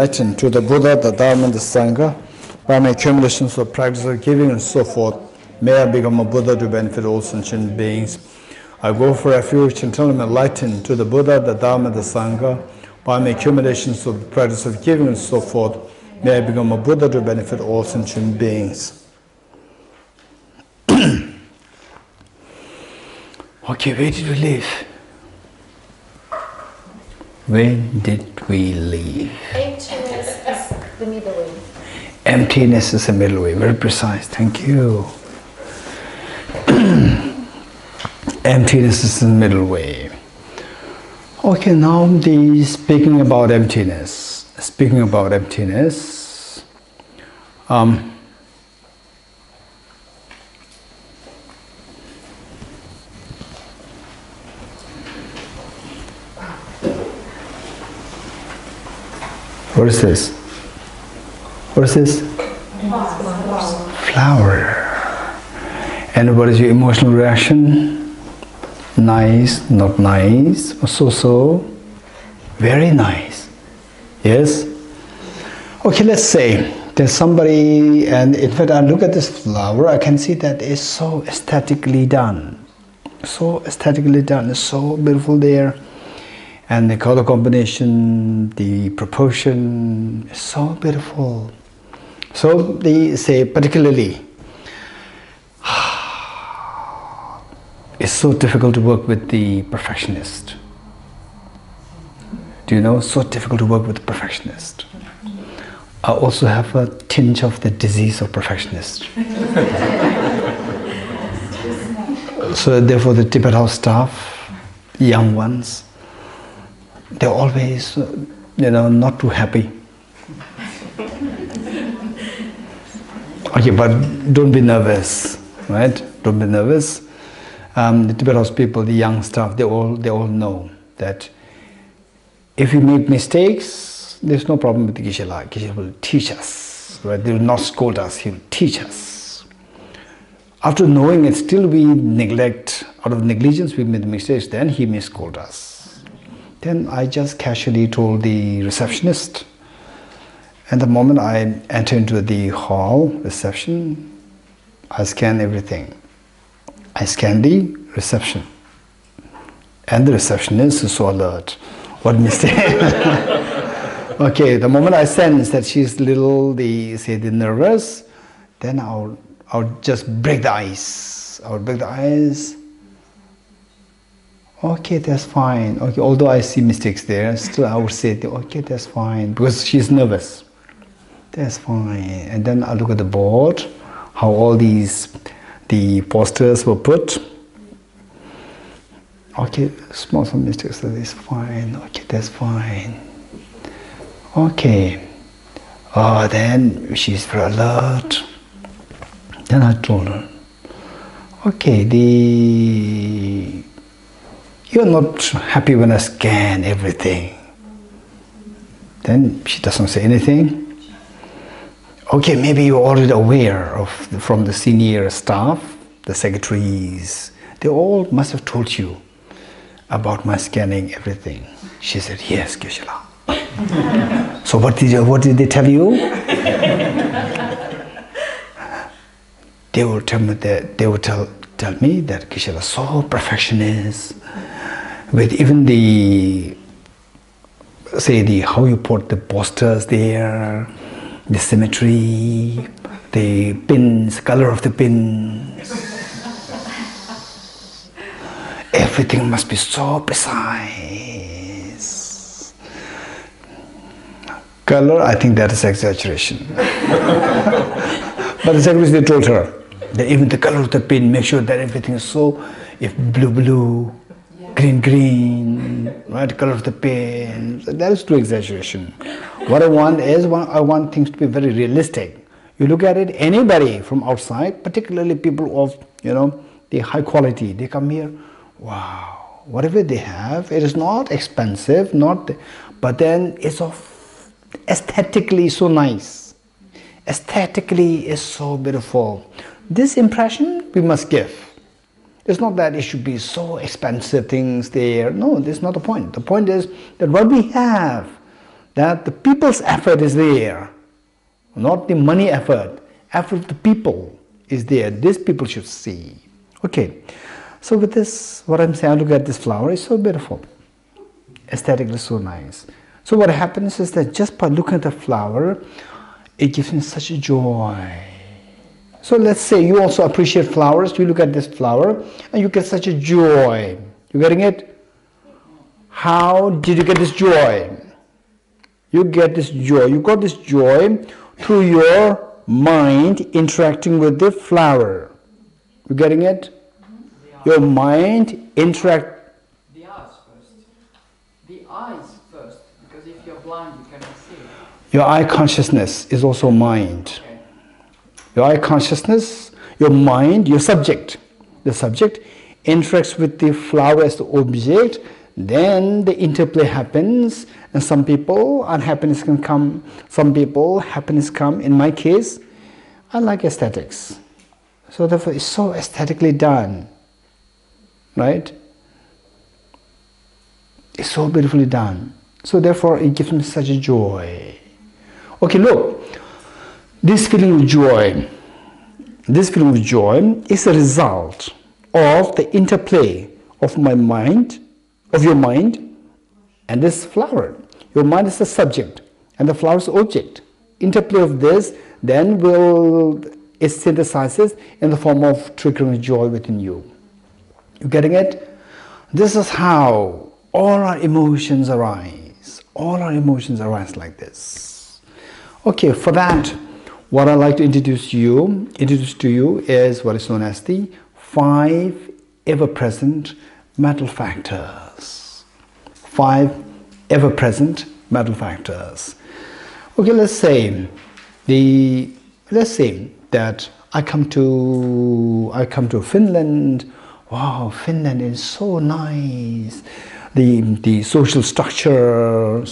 enlightened to the Buddha, the Dharma, and the Sangha, by my accumulations of practice of giving and so forth, may I become a Buddha to benefit all sentient beings. I go for refuge until I'm enlightened to the Buddha, the Dharma, and the Sangha, by my accumulations of practice of giving and so forth, may I become a Buddha to benefit all sentient beings. Okay, where did we live? When did we leave? Emptiness is the middle way. Emptiness is the middle way. Very precise. Thank you. Emptiness is the middle way. Okay, now speaking about emptiness. Speaking about emptiness. What is this? What is this? Flower. And what is your emotional reaction? Nice, not nice, or so-so? Very nice. Yes? Okay, let's say there's somebody, and in fact I look at this flower, I can see that it's so aesthetically done. So aesthetically done, it's so beautiful there. And the color combination, the proportion is so beautiful. So they say particularly, it's so difficult to work with the perfectionist. Do you know, so difficult to work with the perfectionist. I also have a tinge of the disease of perfectionist. So therefore the Tibet House staff, young ones, they're always, not too happy. Okay, but don't be nervous, right? Don't be nervous. The Tibet House people, the young staff, they all know that if we make mistakes, there's no problem with the Geshe. Geshe will teach us, right? They will not scold us, he will teach us. After knowing it, still we neglect, out of negligence we made mistakes, then he may scold us. Then I just casually told the receptionist, and the moment I enter into the hall, reception, I scan everything. I scan the reception. And the receptionist is so alert. What mistake? Okay, the moment I sense that she's little, nervous, then I'll just break the ice. I would break the ice. Okay, that's fine. Okay, although I see mistakes there, still I would say, okay, that's fine, because she's nervous. That's fine. And then I look at the board, how all the posters were put. Okay, small mistakes, so that's fine. Okay, that's fine. Okay. Then she's very alert. Then I told her, okay, you're not happy when I scan everything. Then she doesn't say anything. Okay, maybe you're already aware from the senior staff, the secretaries, they all must have told you about my scanning everything. She said, yes, Geshe. So what did they tell you? They will tell me that Geshe is so perfectionist. With even how you put the posters there, the symmetry, the pins, color of the pins. Everything must be so precise. Color, I think that is exaggeration. But the secretary, they told her that even the color of the pin, make sure that everything is so, if blue, green, right, color of the pin. So that is true exaggeration. What I want is, I want things to be very realistic. You look at it, anybody from outside, particularly people of, the high quality, they come here, wow, whatever they have, it is not expensive, but then it's aesthetically so nice. Aesthetically is so beautiful. This impression we must give. It's not that it should be so expensive things there. No, that's not the point. The point is that what we have, that the people's effort is there, not the money effort. Effort of the people is there. These people should see. Okay, so with this, what I'm saying, I look at this flower, it's so beautiful, aesthetically so nice. So what happens is that just by looking at the flower, it gives me such a joy. So let's say you also appreciate flowers. You look at this flower and you get such a joy. You getting it? How did you get this joy? You get this joy. You got this joy through your mind interacting with the flower. You getting it? Your mind interact. The eyes first. The eyes first, because if you're blind, you cannot see. Your eye consciousness is also mind. Okay. Your eye consciousness, your mind, your subject. The subject interacts with the flower as the object. Then the interplay happens, and some people unhappiness can come. Some people happiness come. In my case, I like aesthetics. So therefore, it's so aesthetically done. Right? It's so beautifully done. So therefore, it gives me such a joy. Okay, look, this feeling of joy is a result of the interplay of my mind, of your mind, and this flower. Your mind is the subject, and the flower is the object. Interplay of this then it synthesizes in the form of triggering joy within you. You getting it? This is how all our emotions arise. All our emotions arise like this. Okay, for that, what I'd like to introduce to you is what is known as the 5 ever-present mental factors. 5 ever-present mental factors. Okay, let's say that I come to Finland. Wow, Finland is so nice. The social structure,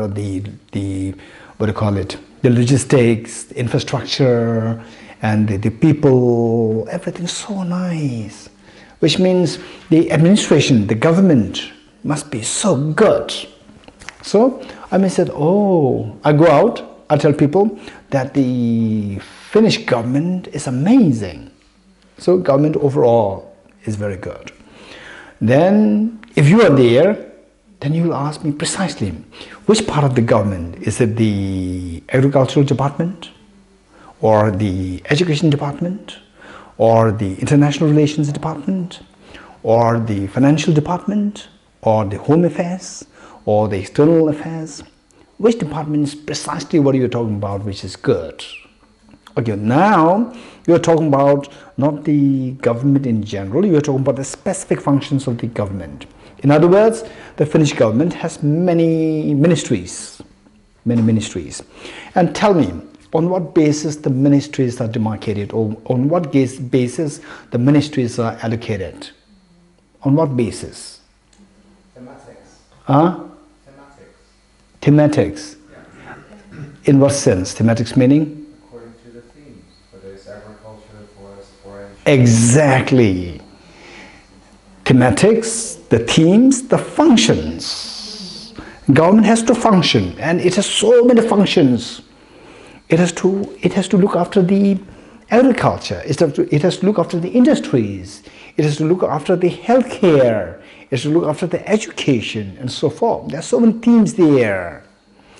the what do you call it? The logistics, the infrastructure, and the people, everything's so nice. Which means the administration, the government must be so good. So I may say, oh, I go out, I tell people that the Finnish government is amazing. So government overall is very good. Then if you are there, then you will ask me precisely, which part of the government? Is it the agricultural department, or the education department, or the international relations department, or the financial department, or the home affairs, or the external affairs? Which department is precisely what you're talking about, which is good? Okay, now you're talking about not the government in general, you're talking about the specific functions of the government. In other words, the Finnish government has many ministries. And tell me, on what basis the ministries are demarcated, or on what basis the ministries are allocated? On what basis? Thematics. Huh? Thematics. Yeah. In what sense? Thematics meaning? According to the themes, whether it's agriculture, forest, forage. Exactly. Thematics, the themes, the functions. Government has to function, and it has so many functions. It has to look after the agriculture. It has to look after the industries. It has to look after the healthcare. It has to look after the education and so forth. There are so many themes there.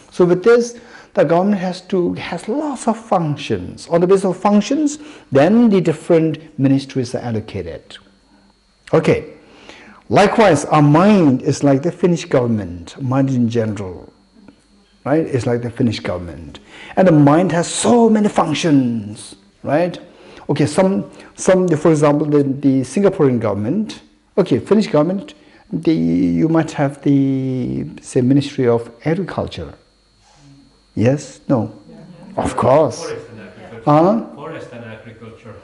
So with this, the government has lots of functions. On the basis of functions, then the different ministries are allocated. Okay. Likewise, our mind is like the Finnish government, mind in general, right? It's like the Finnish government. And the mind has so many functions, right? Okay, for example, the Singaporean government, okay, Finnish government, you might have the, say, Ministry of Agriculture. Yes? No? Yeah. Of course. Forest and agriculture. Forest and agriculture.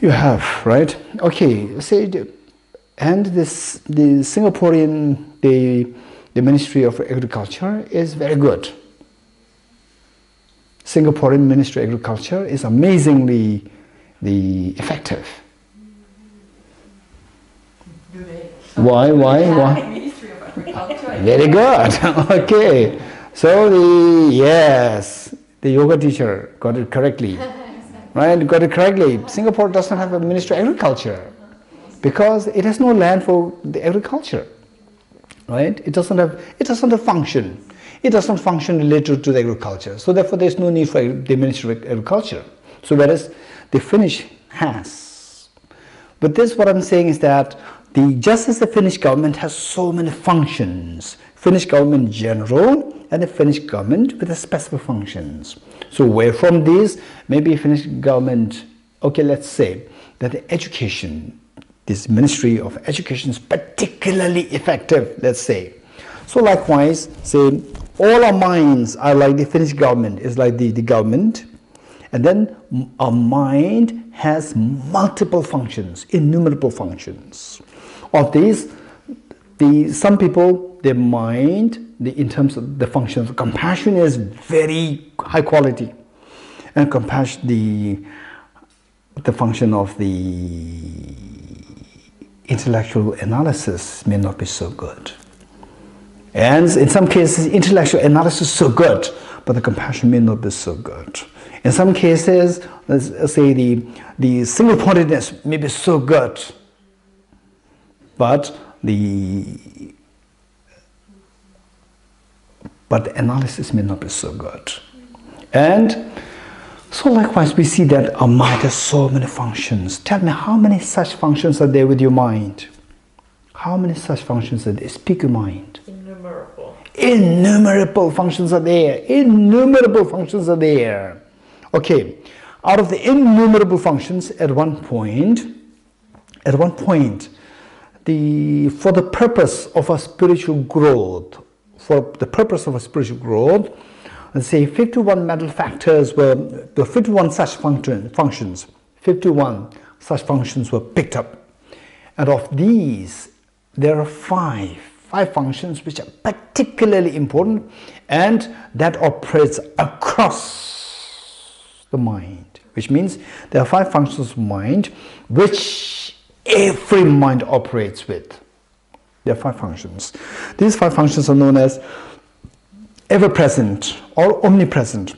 You have, right? Okay, say, and the Singaporean, the Ministry of Agriculture is very good. Singaporean Ministry of Agriculture is amazingly effective. Do they? Why? Ministry of Agriculture Very good. Okay. So the yoga teacher got it correctly. Right? Got it correctly. Singapore doesn't have a Ministry of Agriculture because it has no land for the agriculture. Right? It doesn't have function. It doesn't function related to the agriculture. So therefore there's no need for the Ministry of Agriculture. So whereas the Finnish has. But this, what I'm saying is that just as the Finnish government has so many functions, Finnish government in general and the Finnish government with the specific functions. So where from these, maybe Finnish government, okay, let's say that the education, this Ministry of Education is particularly effective, let's say. So likewise, say all our minds are like the Finnish government, is like the government, and then our mind has multiple functions, innumerable functions. Of these, some people, their mind, in terms of the function of compassion is very high quality, and compassion, the function of the intellectual analysis may not be so good. And in some cases, intellectual analysis is so good, but the compassion may not be so good. In some cases, let's say the single-pointedness may be so good, but the analysis may not be so good. And so likewise, we see that our mind has so many functions. Tell me, how many such functions are there with your mind? How many such functions are there? Speak your mind. Innumerable. Innumerable functions are there. Innumerable functions are there. Okay, out of the innumerable functions, at one point, for the purpose of a spiritual growth, let's say 51 mental factors the 51 such functions, 51 such functions were picked up. And of these, there are five functions which are particularly important and that operates across the mind, which means there are 5 functions of mind which every mind operates with. There are 5 functions. These 5 functions are known as ever-present or omnipresent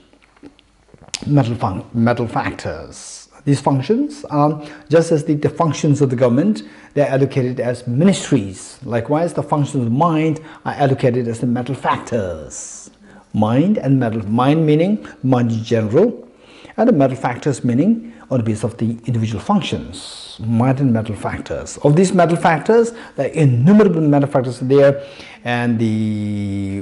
mental factors. These functions are just as the functions of the government, they are allocated as ministries. Likewise, the functions of mind are allocated as the mental factors. Mind and mental. Mind meaning mind in general, and the mental factors meaning on the basis of the individual functions. Mind and mental factors. Of these mental factors, there are innumerable mental factors there, and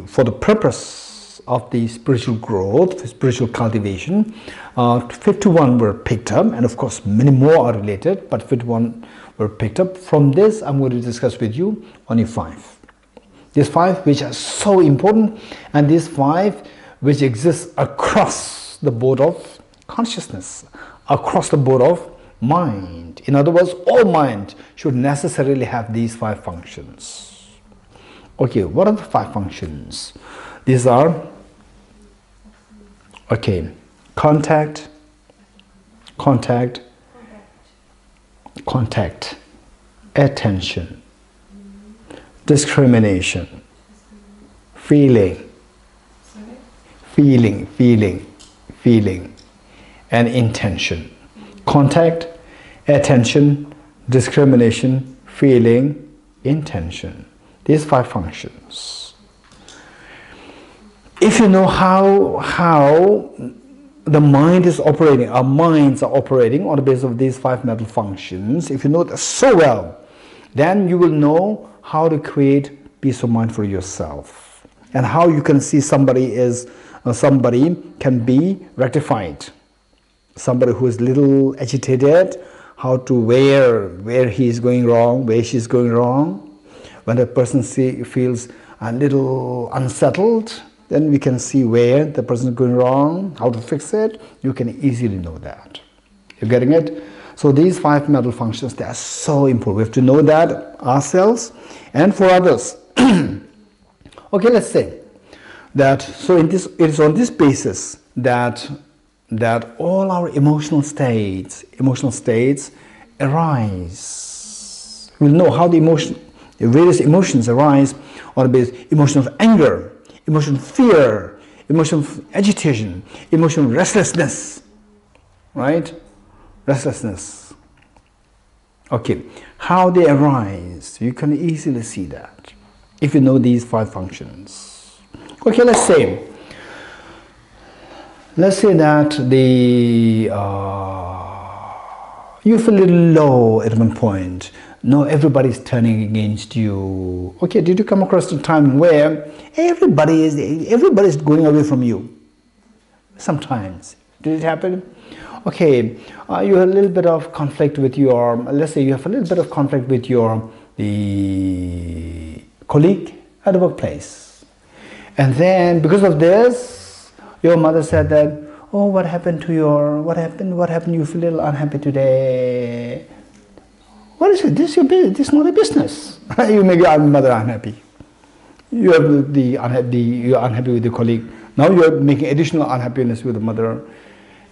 for the purpose of the spiritual growth, spiritual cultivation, 51 were picked up, and of course many more are related, but 51 were picked up. From this, I'm going to discuss with you only 5. These 5 which are so important, and these 5 which exist across the board of consciousness, across the board of mind. In other words, all mind should necessarily have these 5 functions. Okay, what are the 5 functions? These are, okay, contact, attention, discrimination, feeling, and intention. Contact, attention, discrimination, feeling, intention. These 5 functions. If you know how the mind is operating, our minds are operating on the basis of these 5 mental functions, if you know that so well, then you will know how to create peace of mind for yourself, and how you can see somebody can be rectified. Somebody who is little agitated, how to where he is going wrong, where she is going wrong. When a person feels a little unsettled, then we can see where the person is going wrong, how to fix it. You can easily know that. You're getting it? So these 5 mental functions, they are so important. We have to know that ourselves and for others. Okay, let's say that, so it is on this basis that all our emotional states arise. We'll know how the various emotions arise on the basis emotion of anger, emotion of fear, emotion of agitation, emotion of restlessness, right? Restlessness. Okay, how they arise, you can easily see that if you know these 5 functions. Okay, let's say that you feel a little low at one point. No, everybody's turning against you. Okay, did you come across a time where everybody is going away from you? Sometimes. Did it happen? Okay, you have a little bit of conflict with your, let's say you have a little bit of conflict with the colleague at the workplace. And then because of this, your mother said that, oh, what happened? You feel a little unhappy today. What is it? This is your business. This is not a business. You make your mother unhappy. You're unhappy with the colleague. Now you're making additional unhappiness with the mother.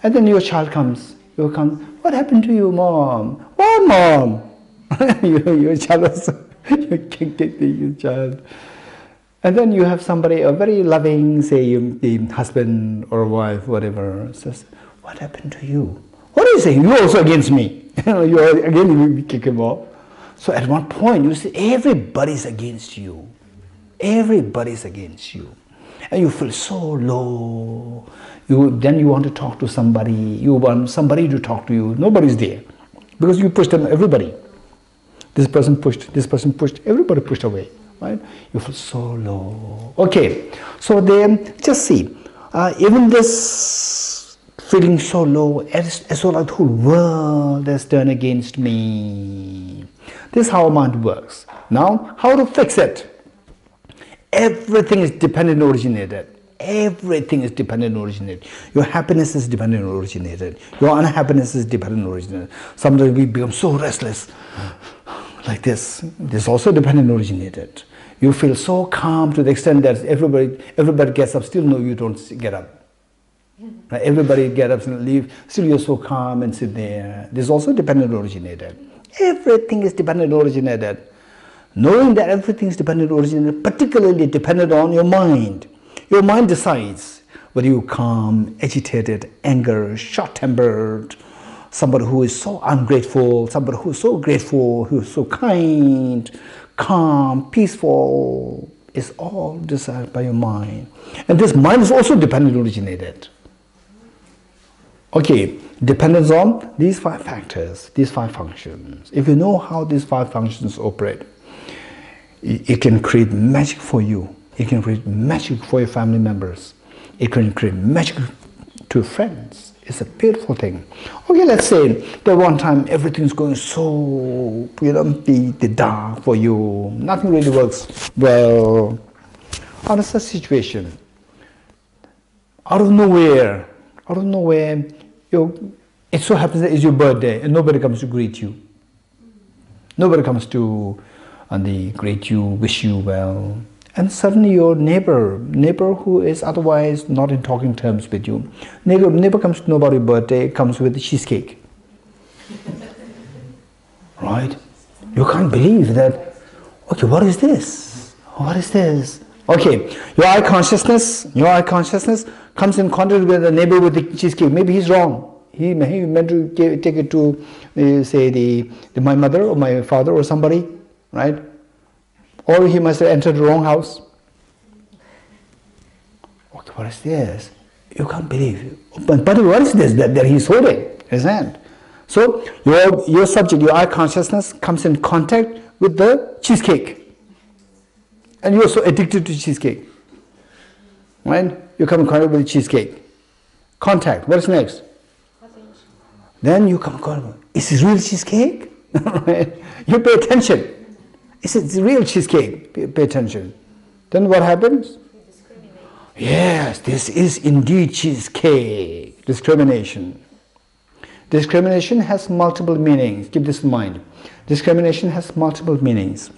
And then your child comes. You come. What happened to you, mom? What, mom? your child was you kicked your child. And then you have somebody, a very loving, say, the husband or wife, whatever, says, what happened to you? What are you saying? You're also against me. You kick him off. So at one point, you see, everybody's against you. Everybody's against you. And you feel so low. Then you want to talk to somebody. You want somebody to talk to you. Nobody's there. Because you pushed them, everybody. This person pushed, everybody pushed away. Right? You feel so low. Okay, so then just see, even this feeling so low, as well as the whole world has turned against me. This is how mind works. Now, how to fix it? Everything is dependent originated. Everything is dependent originated. Your happiness is dependent originated. Your unhappiness is dependent originated. Sometimes we become so restless, like this. This is also dependent originated. You feel so calm to the extent that everybody gets up, still no, you don't get up. Right? Everybody gets up and leave, still you're so calm and sit there. This is also dependent originated. Everything is dependent originated. Knowing that everything is dependent originated, particularly dependent on your mind. Your mind decides whether you're calm, agitated, angry, short-tempered, somebody who is so ungrateful, somebody who is so grateful, who is so kind, calm, peaceful, is all decided by your mind. And this mind is also dependent originated. Okay, dependence on these 5 factors, these 5 functions. If you know how these 5 functions operate, it can create magic for you. It can create magic for your family members. It can create magic to your friends. It's a beautiful thing. Okay, let's say that one time everything's going so, the dark for you. Nothing really works well. Out of such situation, out of nowhere, it so happens that it's your birthday and nobody comes to greet you. Nobody comes to greet you, wish you well. And suddenly your neighbor who is otherwise not in talking terms with you, neighbor comes to know about your birthday, comes with a cheesecake. Right? You can't believe that, okay, what is this? What is this? Okay, your eye consciousness comes in contact with the neighbor with the cheesecake. Maybe he's wrong. He meant to take it to, say, my mother or my father or somebody, right? Or he must have entered the wrong house. Okay, what is this? You can't believe. But what is this that he's holding in his hand? So your subject, your eye consciousness comes in contact with the cheesecake. And you're so addicted to cheesecake. Right? You come in contact with the cheesecake. Contact. What is next? Then you come in contact. Is this real cheesecake? Right? You pay attention. Is it real cheesecake? Pay attention. Then what happens? Yes, this is indeed cheesecake. Discrimination. Discrimination has multiple meanings. Keep this in mind. Discrimination has multiple meanings.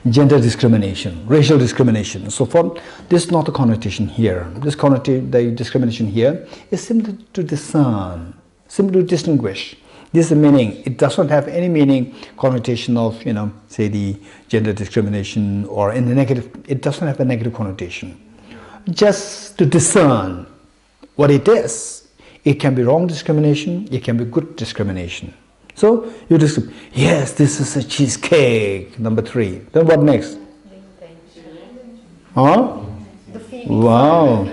Gender discrimination, racial discrimination, and so forth. This is not the connotation here. The discrimination here is simply to discern, simply to distinguish. This is the meaning. It does not have any meaning, connotation of, say the gender discrimination or in the negative. It does not have a negative connotation. Just to discern what it is. It can be wrong discrimination. It can be good discrimination. So you just, yes, this is a cheesecake. Number 3. Then what next? Huh? The feeling. Wow.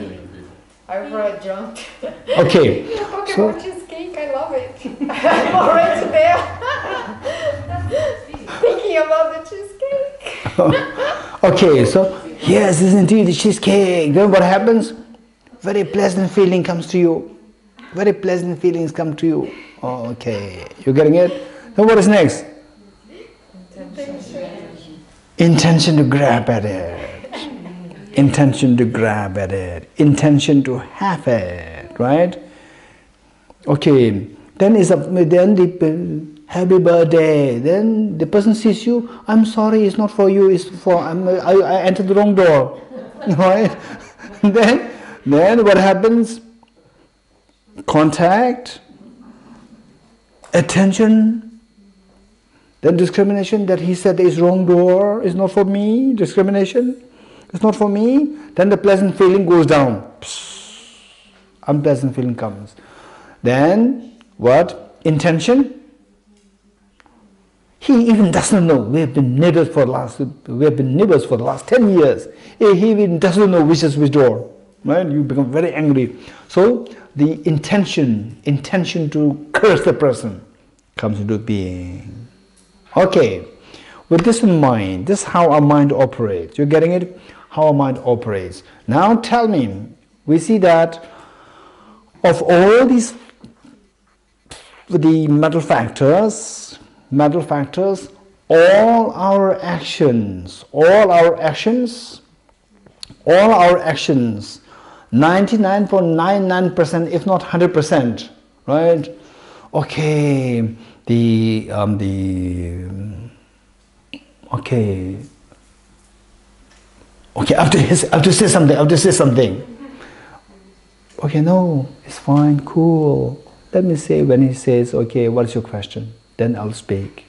I've read John. Okay. You're talking about cheesecake, I love it. I'm already there. Thinking about the cheesecake. Okay, so yes, this is indeed the cheesecake. Then what happens? Very pleasant feeling comes to you. Very pleasant feelings come to you. Okay, you're getting it? Then what is next? Intention to grab at it. Intention to grab at it. Intention to have it, right? Okay, then the happy birthday. Then the person sees you. I'm sorry, it's not for you. It's for I entered the wrong door, right? then what happens? Contact, attention. Then discrimination. That he said is wrong door. Is not for me. Discrimination. It's not for me. Then the pleasant feeling goes down. Unpleasant feeling comes. Then what? Intention. He even doesn't know. We have been neighbors for the last 10 years. He even doesn't know which is which door. Right? You become very angry. So the intention to curse the person comes into being. Okay. With this in mind, this is how our mind operates. You're getting it? How our mind operates. Now tell me, we see that of all these, the mental factors, all our actions, 99.99%, if not 100%, right? Okay, Okay, I have to say something. Okay, no, it's fine, cool. Let me say when he says, okay, what's your question? Then I'll speak.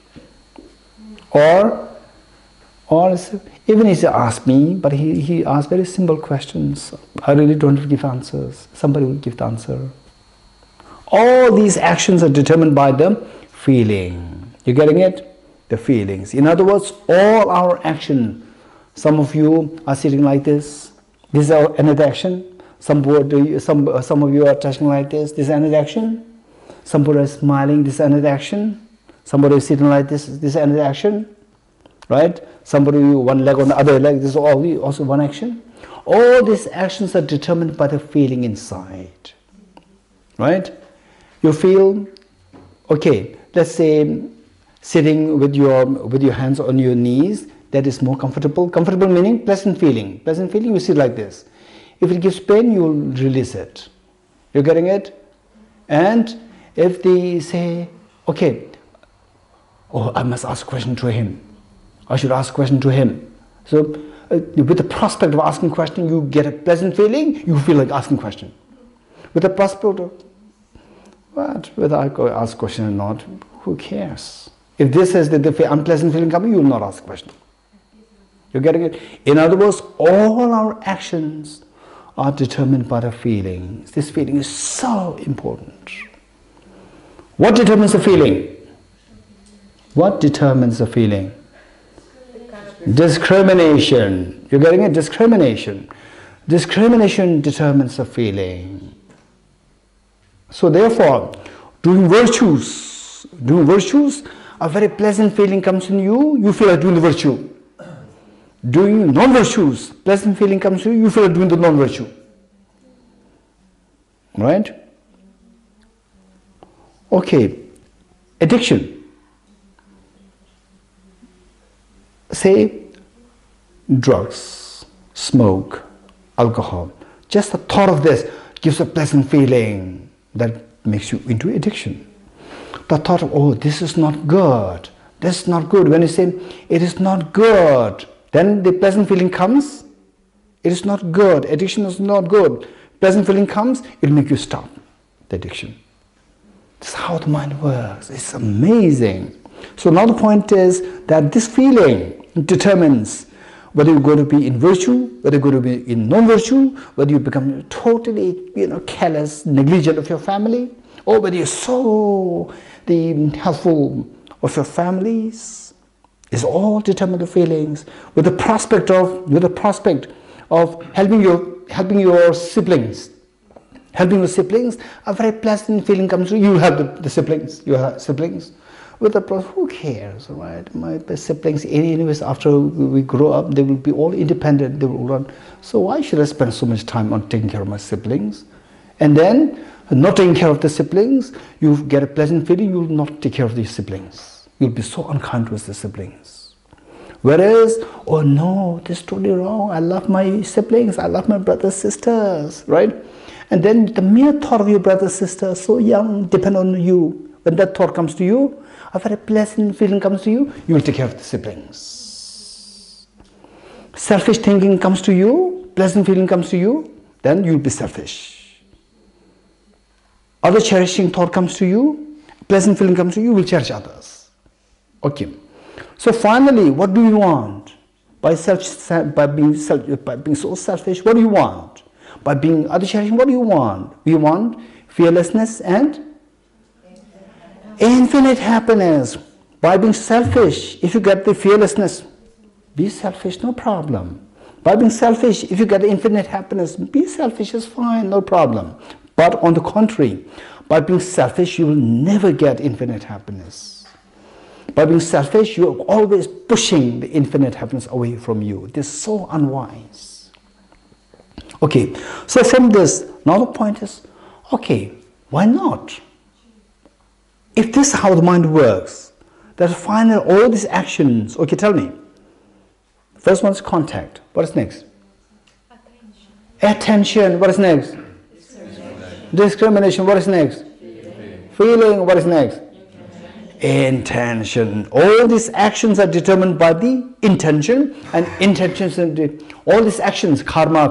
Or even if he asks me, but he asks very simple questions. I really don't give answers. Somebody will give the answer. All these actions are determined by the feeling. You getting it? The feelings. In other words, all our action. Some of you are sitting like this. This is another action. Some of you are touching like this. This is another action. Somebody is smiling. This is another action. Somebody is sitting like this. This is another action. Right? Somebody one leg on the other leg. This is also one action. All these actions are determined by the feeling inside. Right? You feel, okay, let's say sitting with your hands on your knees, that is more comfortable. Comfortable meaning pleasant feeling. Pleasant feeling, you sit like this. If it gives pain, you will release it. You're getting it? And if they say, okay, oh, I must ask a question to him. I should ask a question to him. So with the prospect of asking a question, you get a pleasant feeling, you feel like asking a question. With the prospect of, what, whether I go ask a question or not, who cares? If this says that the unpleasant feeling coming, you will not ask a question. You're getting it? In other words, all our actions are determined by the feelings. This feeling is so important. What determines the feeling? What determines the feeling? Discrimination. You're getting it? Discrimination. Discrimination determines the feeling. So therefore, doing virtues, a very pleasant feeling comes in you, you feel like doing the virtue. Doing non-virtues, pleasant feeling comes to you, you feel like doing the non-virtue. Right? Okay, addiction. Say drugs, smoke, alcohol. Just the thought of this gives a pleasant feeling that makes you into addiction. The thought of, oh, this is not good. This is not good. When you say, it is not good, then the pleasant feeling comes. It is not good. Addiction is not good. Pleasant feeling comes, it will make you stop the addiction. This is how the mind works. It's amazing. So now the point is that this feeling determines whether you're going to be in virtue, whether you're going to be in non-virtue, whether you become totally, careless, negligent of your family, or whether you're so helpful of your families. It's all determined the feelings with the prospect of helping your siblings. Helping your siblings, a very pleasant feeling comes to you. You have the siblings. You have siblings. With the who cares, right? My siblings, anyways, after we grow up, they will be all independent. They will run. So why should I spend so much time on taking care of my siblings? And then, not taking care of the siblings, you get a pleasant feeling. You will not take care of these siblings. You'll be so unkind with the siblings. Whereas, oh no, this is totally wrong. I love my siblings. I love my brothers, sisters, right? And then the mere thought of your brother, sister, so young, depend on you. When that thought comes to you, a very pleasant feeling comes to you, you will take care of the siblings. Selfish thinking comes to you, pleasant feeling comes to you, then you will be selfish. Other cherishing thought comes to you, pleasant feeling comes to you, you will cherish others. Okay. So finally, what do you want? By being so selfish, what do you want? By being other cherishing, what do you want? We want fearlessness and infinite happiness. By being selfish, if you get the fearlessness, be selfish, no problem. By being selfish, if you get the infinite happiness, be selfish, is fine, no problem. But on the contrary, by being selfish, you will never get infinite happiness. By being selfish, you're always pushing the infinite happiness away from you. This is so unwise. Okay, so from this, now the point is, okay, why not? If this is how the mind works, that finally all these actions, okay, tell me. First one is contact. What is next? Attention. What is next? Discrimination. What is next? Feeling. What is next? Intention. All these actions are determined by the intention, and intentions, all these actions, karma,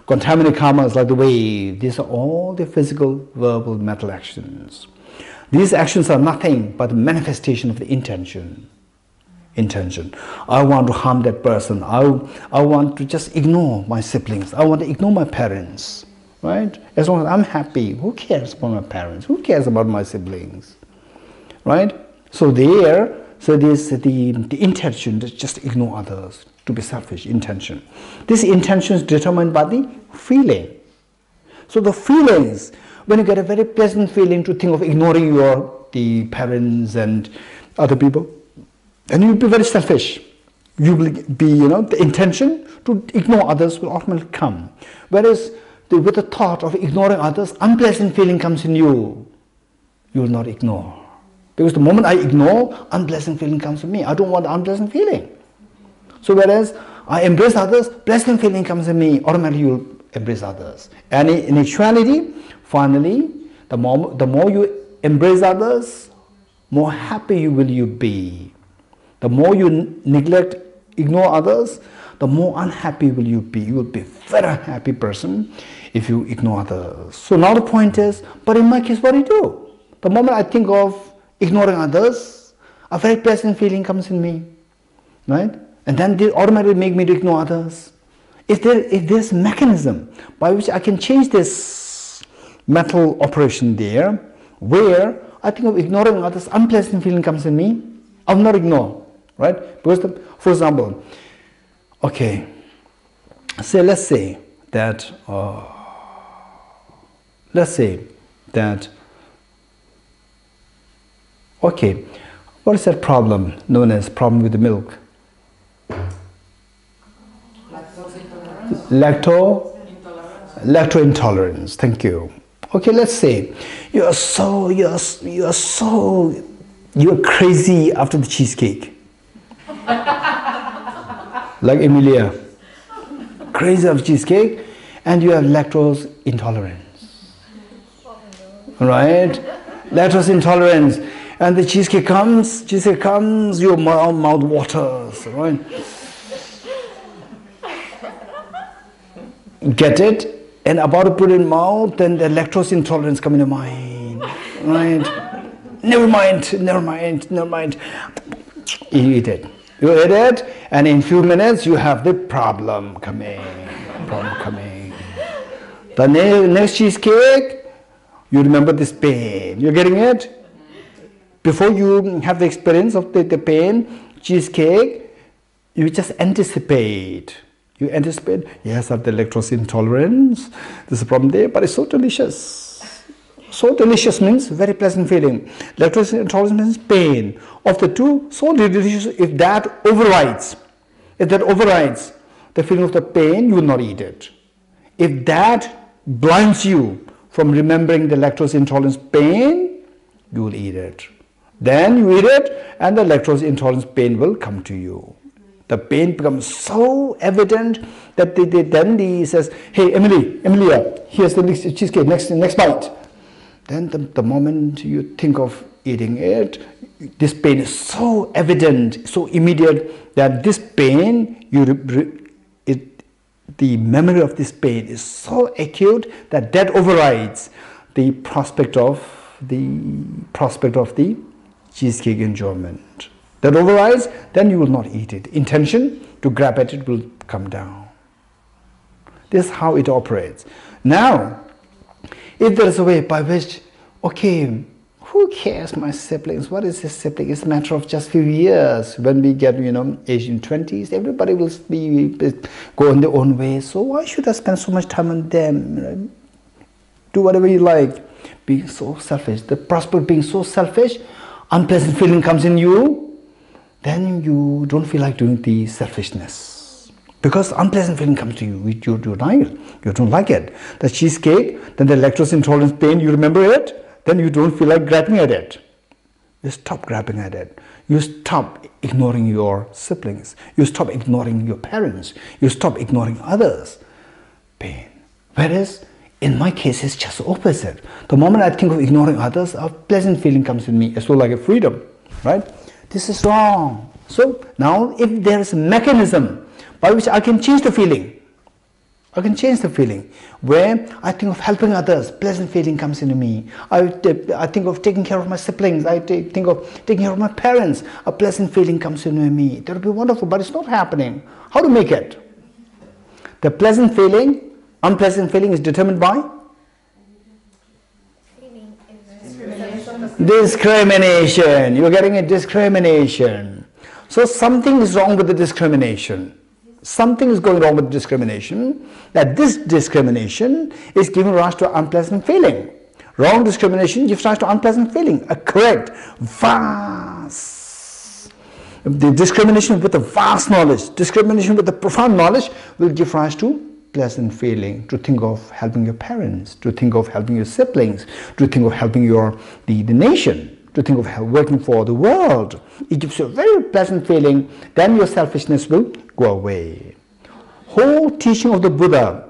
contaminated karma is like the wave. These are all the physical, verbal, mental actions. These actions are nothing but the manifestation of the intention. Intention. I want to harm that person. I want to just ignore my siblings. I want to ignore my parents. Right? As long as I'm happy, who cares about my parents? Who cares about my siblings? Right? So there's the intention to just ignore others, to be selfish, intention. This intention is determined by the feeling. So the feelings, when you get a very pleasant feeling to think of ignoring the parents and other people, then you'll be very selfish. You will be, the intention to ignore others will automatically come. Whereas with the thought of ignoring others, unpleasant feeling comes in you. You will not ignore. Because the moment I ignore, unpleasant feeling comes to me. I don't want unpleasant feeling. So whereas I embrace others, pleasant feeling comes in me, automatically you embrace others. And in actuality, finally, the more you embrace others, more happy will you be. The more you neglect, ignore others, the more unhappy will you be. You will be a very unhappy person if you ignore others. So now the point is, but in my case, what do you do? The moment I think of ignoring others, a very pleasant feeling comes in me, right? And then they automatically make me to ignore others. If there's a mechanism by which I can change this mental operation there, where I think of ignoring others, unpleasant feeling comes in me, I will not ignore, right? Because, for example, okay, let's say that, okay, what is that problem known as problem with the milk? Lactose intolerance. Thank you. Okay, let's say you're crazy after the cheesecake. Like Emilia. Crazy after cheesecake, and you have lactose intolerance. Right? Lactose intolerance. And the cheesecake comes, your mouth waters, right? Get it? And about to put it in mouth, then the lactose intolerance come in your mind. right? Never mind, never mind, never mind. You eat it. You eat it, and in few minutes you have the problem coming. The next cheesecake, you remember this pain. You're getting it? Before you have the experience of the pain, cheesecake, you just anticipate. You anticipate, yes, I have the lactose intolerance. There's a problem there, but it's so delicious. So delicious means very pleasant feeling. Lactose intolerance means pain. Of the two, so delicious. If that overrides the feeling of the pain, you will not eat it. If that blinds you from remembering the lactose intolerance pain, you will eat it. Then you eat it, and the lactose intolerance pain will come to you. The pain becomes so evident that then he says, "Hey, Emilia, here's the next cheesecake, next bite." Then the moment you think of eating it, this pain is so evident, so immediate, that this pain, the memory of this pain is so acute that overrides the prospect of the cheesecake enjoyment. That overrides, then you will not eat it. Intention to grab at it will come down. This is how it operates. Now, if there is a way by which, okay, who cares, my siblings? What is his sibling? It's a matter of just few years. When we get, age in 20s, everybody will go in their own way. So why should I spend so much time on them? Do whatever you like. Being so selfish. The prospect of being so selfish, unpleasant feeling comes in you, then you don't feel like doing the selfishness. Because unpleasant feeling comes to you, you don't like it. The cheesecake, then the lactose intolerance pain, you remember it, then you don't feel like grabbing at it. You stop grabbing at it. You stop ignoring your siblings. You stop ignoring your parents. You stop ignoring others. Pain. Whereas, in my case, it's just opposite. The moment I think of ignoring others, a pleasant feeling comes in me, as well like a freedom, right? This is wrong. So now, if there is a mechanism by which I can change the feeling, where I think of helping others, pleasant feeling comes into me. I think of taking care of my siblings, I think of taking care of my parents, a pleasant feeling comes into me. That would be wonderful, but it's not happening. How to make it? The pleasant feeling, unpleasant feeling is determined by? Discrimination. You're getting a discrimination. So something is wrong with the discrimination. Something is going wrong with discrimination, that this discrimination is giving rise to unpleasant feeling. Wrong discrimination gives rise to unpleasant feeling. A correct, vast, the discrimination with the vast knowledge, discrimination with the profound knowledge will give rise to pleasant feeling, to think of helping your parents, to think of helping your siblings, to think of helping the nation, to think of working for the world. It gives you a very pleasant feeling, then your selfishness will go away. Whole teaching of the Buddha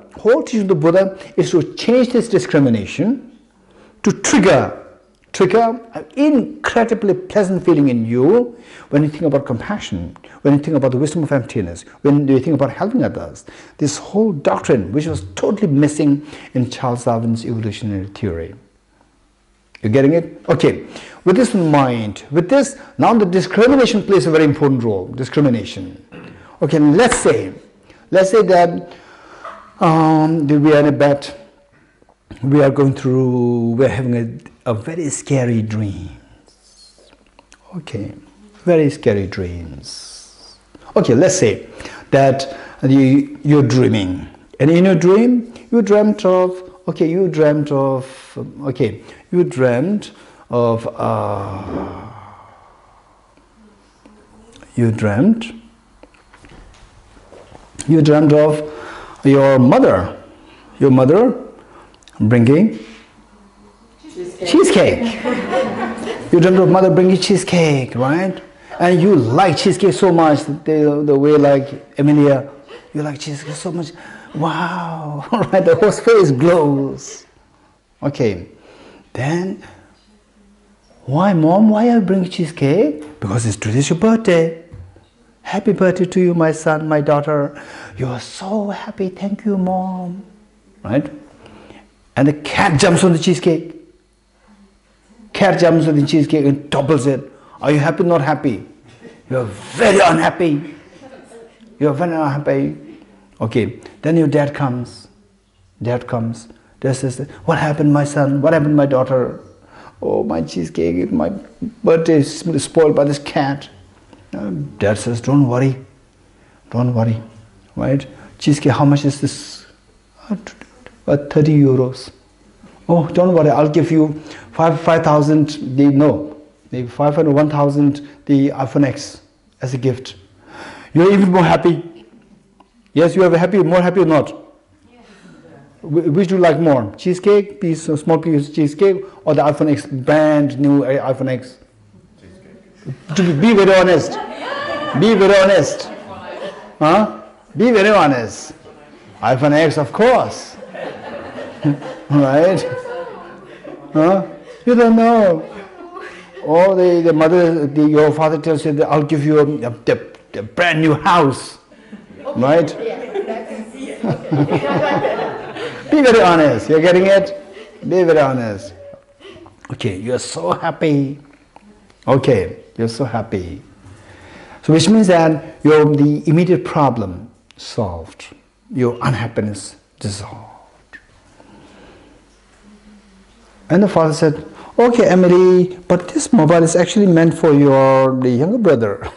is to change this discrimination, to trigger an incredibly pleasant feeling in you when you think about compassion, when you think about the wisdom of emptiness, when you think about helping others. This whole doctrine, which was totally missing in Charles Darwin's evolutionary theory. You're getting it? Okay. With this in mind, now the discrimination plays a very important role. Discrimination. Okay, let's say that we are in a bed, we're having a very scary dream. Okay, very scary dreams. Okay, let's say that you're dreaming, and in your dream you dreamt of your mother bringing cheesecake. You dreamt of mother bringing cheesecake, right? And you like cheesecake so much, the way like Emilia, you like cheesecake so much. Wow, right? The whole face glows. Okay, then why, Mom? Why are you bringing cheesecake? Because today's your birthday. Happy birthday to you, my son, my daughter. You are so happy. Thank you, Mom. Right? And the cat jumps on the cheesecake. cat jumps on the cheesecake and topples it. Are you happy or not happy? You're very unhappy. You're very unhappy. Okay, then your dad comes. Dad says, what happened, my son? What happened, my daughter? Oh, my cheesecake, my birthday is spoiled by this cat. Dad says, don't worry. Right? Cheesecake, how much is this? 30 euros. Oh, don't worry, I'll give you 5,000, maybe 500, 1,000, the iPhone X as a gift. You're even more happy. Yes, you are more happy or not? Yes. Which do you like more? Cheesecake, small piece of cheesecake, or the iPhone X, brand new iPhone X? Cheesecake. Be very honest. Be very honest. Huh? Be very honest. iPhone X, of course. Right? Huh? You don't know. Or the mother, your father tells you that I'll give you a brand new house. Right? Be very honest. You're getting it? Be very honest. Okay, you're so happy. Okay, you're so happy. So which means that the immediate problem solved. Your unhappiness dissolved. And the father said, okay, Emily, but this mobile is actually meant for the younger brother.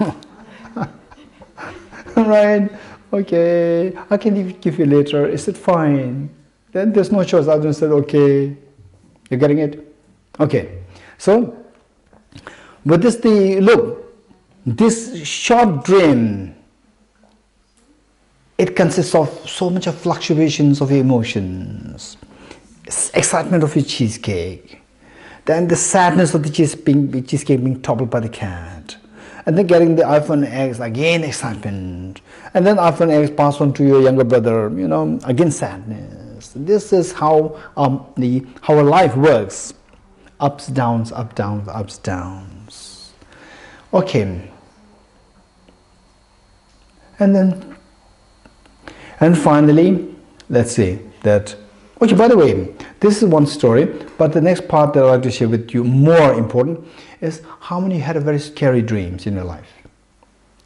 Right? Okay, I can give you later. Is it fine? Then there's no choice. I just said, okay. You're getting it? Okay. So, but this short dream, it consists of so much of fluctuations of emotions. Excitement of your cheesecake, then the sadness of the cheesecake being toppled by the cat, and then getting the iPhone X, again excitement, and then iPhone X passed on to your younger brother, again sadness. This is how our life works. Ups, downs, up, downs, ups, downs. Okay. And finally, let's say that, okay, by the way, this is one story, but the next part that I'd like to share with you, more important, is how many had a very scary dreams in your life?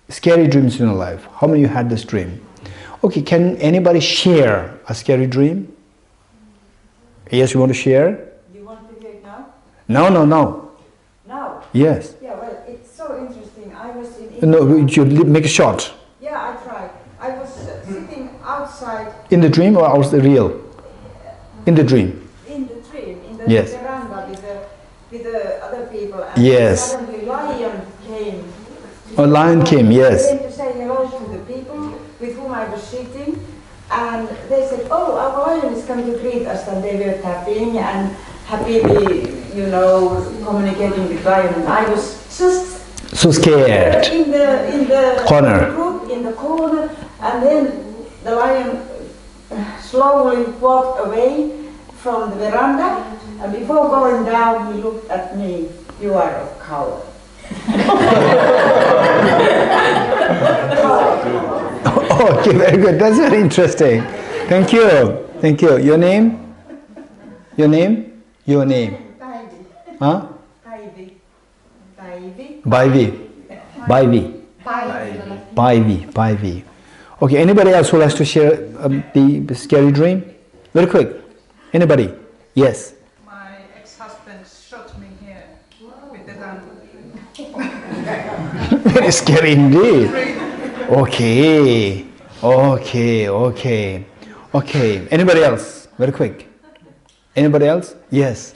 Scary dreams in your life. How many of you had this dream? Okay, can anybody share a scary dream? Yes, you want to share? You want to hear it now? No. Now? Yes. Yeah, well, it's so interesting. I was in India. No, you make a shot. Yeah, I tried. I was sitting outside. In the dream or was it real? In the dream. In the dream, in the Yes. veranda with the other people. And Yes. suddenly lion came. A lion came, yes. Came to say hello to the people with whom I was sitting. And they said, oh, our lion is coming to greet us. And they were tapping and happily, communicating with lion. And I was just So scared. in the Corner. group, in the corner, and then the lion slowly walked away from the veranda, and before going down he looked at me. You are a coward. Okay, very good. That's very interesting. Thank you. Your name? Your name? Päivi. Huh? Päivi. Päivi. Okay, anybody else who likes to share the scary dream? Very quick. Anybody? Yes. My ex-husband shot me here with the gun. Very scary indeed. Okay. Anybody else? Very quick. Anybody else? Yes.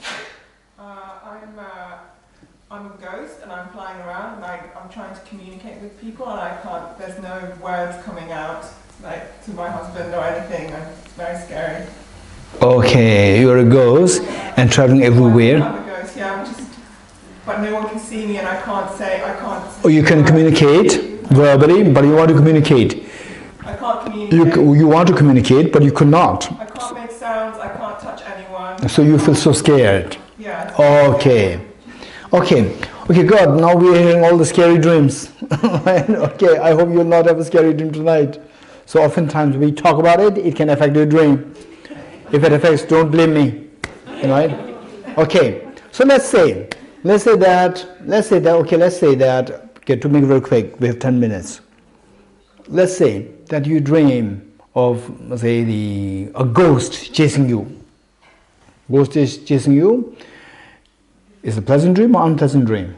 I'm a ghost and I'm flying around and I'm trying to communicate with people and I can't, there's no words coming out to my husband or anything. It's very scary. Okay, you're a ghost and traveling everywhere. I'm a ghost, yeah. But no one can see me and I can't. Oh, you can communicate verbally, but you want to communicate. I can't communicate. You want to communicate, but you could not. I can't make sounds, I can't touch anyone. So you feel so scared. Yeah. Okay, good. Now we are hearing all the scary dreams. Okay, I hope you'll not have a scary dream tonight. So oftentimes we talk about it, it can affect your dream. If it affects, don't blame me. Right? Okay, so let's say let's say that, okay, to make it very quick, we have 10 minutes. Let's say that you dream of, say, a ghost chasing you. Ghost is chasing you. Is it a pleasant dream or unpleasant dream?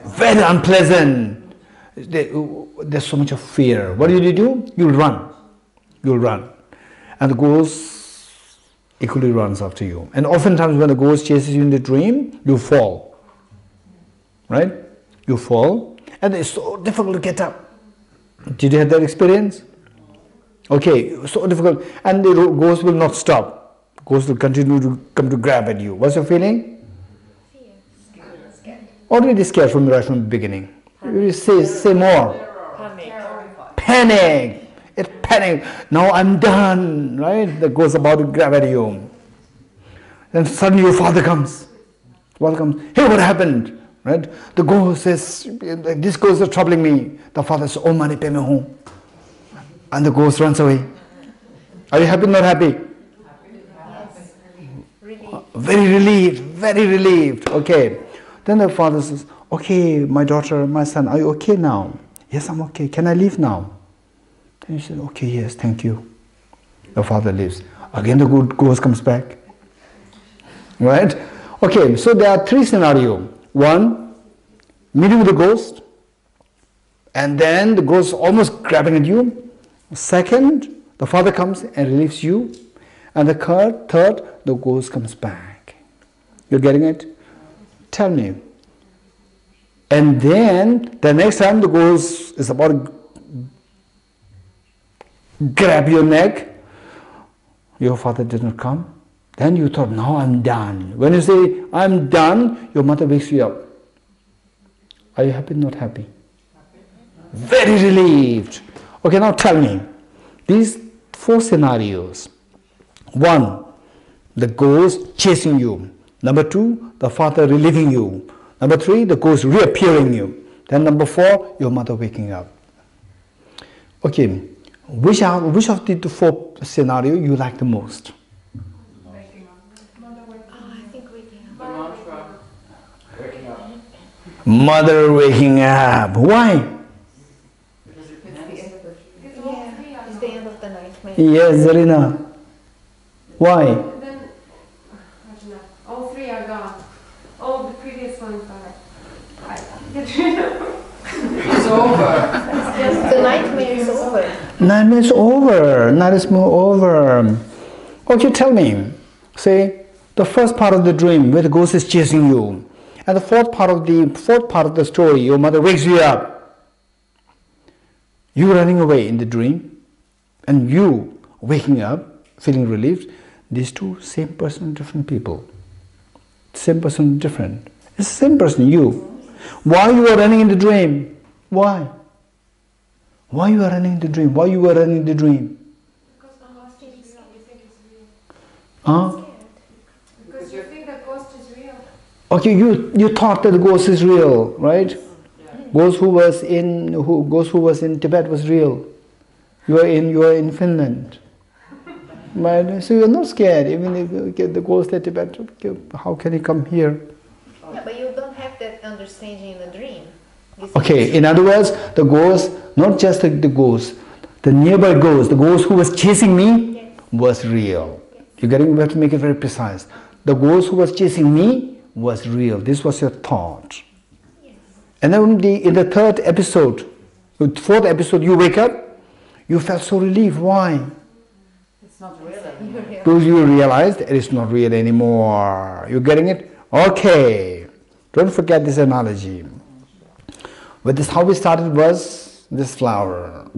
Very unpleasant. There's so much of fear. What do? You'll run. You'll run. And the ghost equally runs after you. And oftentimes when the ghost chases you in the dream, you fall. Right? You fall. And it's so difficult to get up. Did you have that experience? Okay, so difficult. And the ghost will not stop. Ghost will continue to come to grab at you. What's your feeling? Scared. Already scared right from the beginning. You say more. Panic. It's panic. Now I'm done. Right? The ghost about to grab at you. Then suddenly your father comes. Father comes. Hey, what happened? Right? The ghost says, this ghost is troubling me. The father says, oh, money, pay me home. And the ghost runs away. Are you happy or not happy? Very relieved, very relieved. Okay. Then the father says, okay, my daughter, my son, are you okay now? Yes, I'm okay. Can I leave now? Then he said, okay, yes, thank you. The father leaves. Again the ghost comes back. Right? Okay, so there are three scenarios. One, meeting with the ghost, and then the ghost almost grabbing at you. Second, the father comes and relieves you. And the third, the ghost comes back. You're getting it? Tell me. And then the next time the ghost is about to grab your neck, your father did not come. Then you thought, now I'm done. When you say, I'm done, your mother wakes you up. Are you happy or not happy? Very relieved. Okay, now tell me. These four scenarios. One, the ghost chasing you. Number two, the father relieving you. Number three, the ghost reappearing you. Then number four, your mother waking up. Okay, which of the four scenarios you like the most? Mother waking up. Why? Yeah, it's the end of the nightmare. Yes, Zarina. Why? Then, I don't know, all three are gone. All the previous ones are... It's over. The nightmare is over. Nightmare is over. Night is more over. Okay, tell me. Say, the first part of the dream where the ghost is chasing you. And the fourth part of the story, your mother wakes you up. You running away in the dream, and you waking up, feeling relieved. These two, same person, different people. Same person, different. It's the same person, you. Why you are running in the dream? Why? Why you are running in the dream? Why you are running in the dream? Because the ghost is real. You think it's real. Huh? Because you think the ghost is real. Okay, you thought that the ghost is real, right? Ghost who was in Tibet was real. You are in Finland. But, so you're not scared, even if you get the ghost at Tibet, how can he come here? Yeah, but you don't have that understanding in the dream. Okay, in other words, the ghost, not just the ghost, the nearby ghost, the ghost who was chasing me was real. You're getting, we have to make it very precise. The ghost who was chasing me was real. This was your thought. And then in the fourth episode, you wake up, you felt so relieved. Why? It's not real anymore. Because you realized it is not real anymore. You getting it? Okay. Don't forget this analogy. But this, how we started was this flower.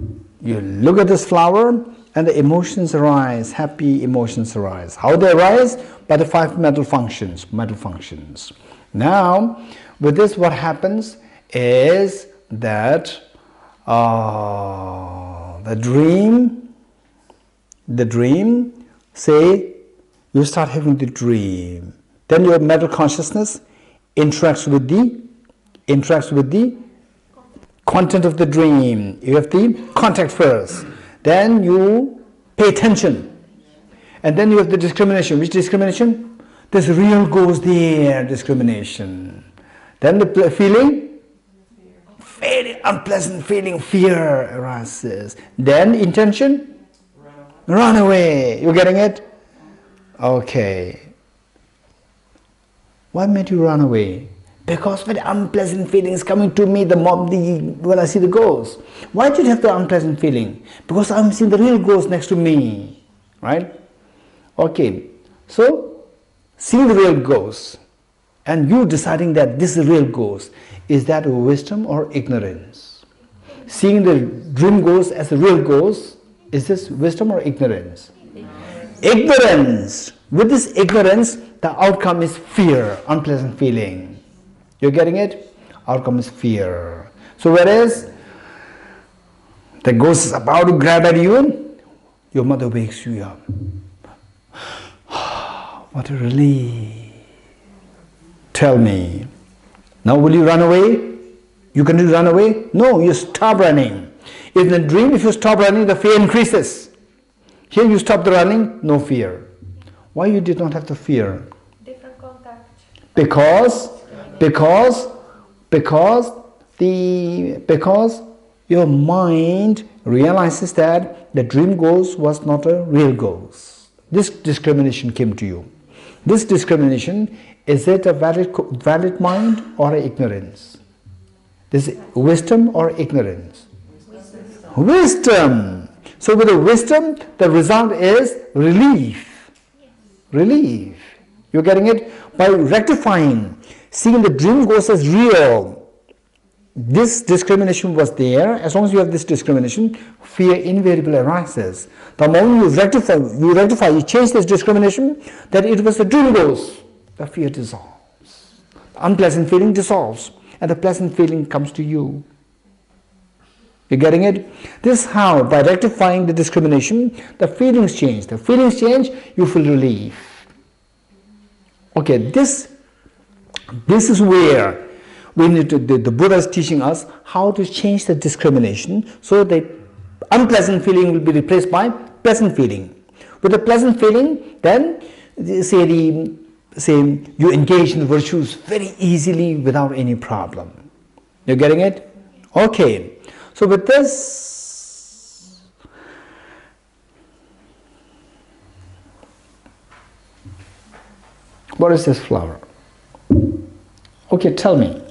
You look at this flower and the emotions arise, happy emotions arise. How they arise? By the five mental functions. Now, with this what happens is that the dream, say you start having the dream. Then your mental consciousness interacts with the content of the dream. You have the contact first. Then you pay attention. And then you have the discrimination. Which discrimination? This real goes there, discrimination. Then the feeling, very unpleasant feeling, fear arises. Then intention, run away. You getting it? Okay. Why made you run away? Because very unpleasant feelings coming to me when I see the ghost. Why did you have the unpleasant feeling? Because I'm seeing the real ghost next to me. Right? Okay. So, seeing the real ghost and you deciding that this is a real ghost, is that wisdom or ignorance? Seeing the dream ghost as a real ghost, is this wisdom or ignorance? Ignorance. With this ignorance, the outcome is fear, unpleasant feeling. You're getting it? Outcome is fear. So whereas the ghost is about to grab at you, your mother wakes you up. What a relief. Tell me, now will you run away? You can run away? No, you stop running. In the dream, if you stop running, the fear increases. Here you stop the running, no fear. Why you did not have the fear? Different contact. Because your mind realizes that the dream ghost was not a real ghost. This discrimination came to you. This discrimination, is it a valid mind or ignorance? This is wisdom or ignorance? Wisdom. So with the wisdom, the result is relief. Relief. You're getting it? By rectifying, seeing the dream ghost as real. This discrimination was there. As long as you have this discrimination, fear invariably arises. The moment you change this discrimination, that it was a dream ghost, the fear dissolves. The unpleasant feeling dissolves, and the pleasant feeling comes to you. You're getting it? This is how, by rectifying the discrimination, the feelings change. The feelings change, you feel relief. Okay, this is where we need to, the Buddha is teaching us how to change the discrimination so the unpleasant feeling will be replaced by pleasant feeling. With the pleasant feeling, then say you engage in virtues very easily without any problem. You're getting it? Okay. So with this, what is this flower? Okay, tell me.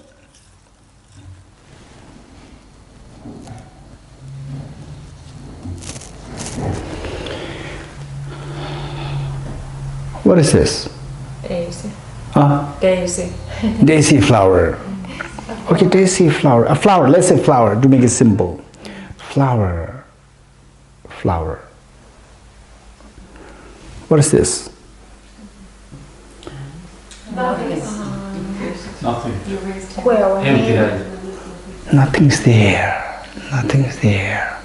What is this? Daisy. Daisy. Daisy flower. Okay, daisy flower. A flower, let's say flower to make it simple. Flower. Flower. What is this? Nothing. Well, Empty. Nothing's there. Nothing's there.